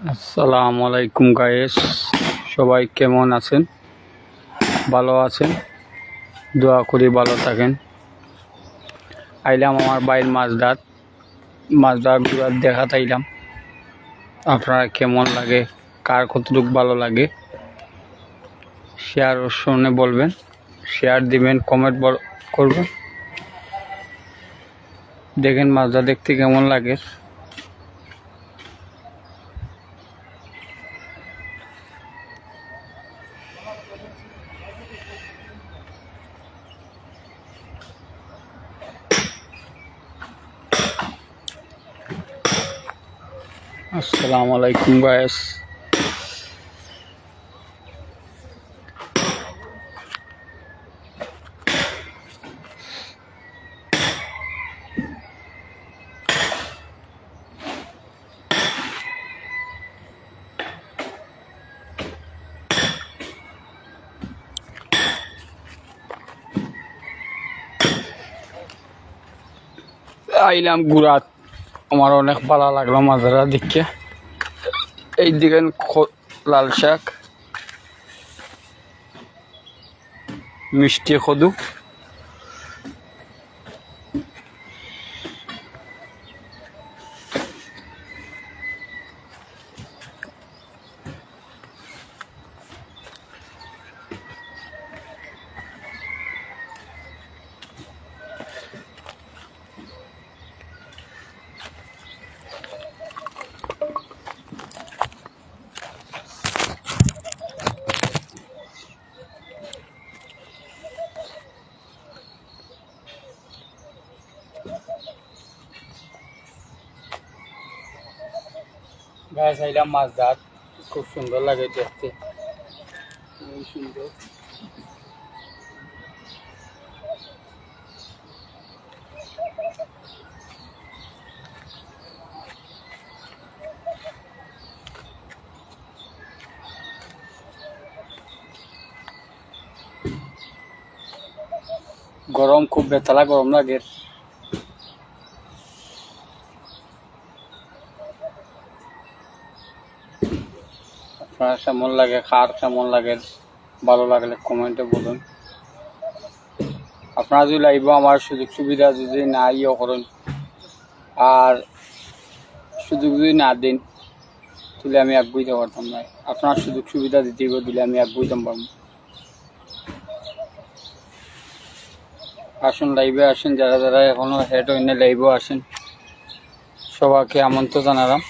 আসসালামু আলাইকুম গাইস, সবাই কেমন আছেন? ভালো আছেন? দোয়া করি ভালো থাকেন। আইলাম আমার বাইর মাছদার ঘুরার দেখা তাইলাম। আপনারা কেমন লাগে, কার কতটুকু ভালো লাগে শেয়ার শুনে বলবেন, শেয়ার দিবেন, কমেন্ট করবেন। দেখেন মাছটা দেখতে কেমন লাগে। আসসালামু আলাইকুম গাইস। আইলাম ঘুরাত, আমার অনেক ভালো লাগলো মাছরা দেখে। এই দিকেন লাল শাক, মিষ্টি কদু, গাছ আইলাম মাছ দাঁত, খুব সুন্দর লাগে দেখতে, খুবই সুন্দর। গরম, খুব বেতালা গরম লাগে। আপনার কেমন লাগে, কার কেমন লাগে, ভালো লাগলে কমেন্টে বলুন। আপনারা যদি লাইব আমার সুযোগ সুবিধা যদি না ইয়ে করেন আর সুযোগ যদি না দিন, তাহলে আমি এক বুঝতে পারতাম না। আপনার সুযোগ সুবিধা দিতে দিলে আমি এক বুঝতাম পারবো। আসুন লাইভে আসেন, যারা যারা এখনো হেড হইনে লাইভে আসেন, সবাইকে আমন্ত্রণ জানালাম।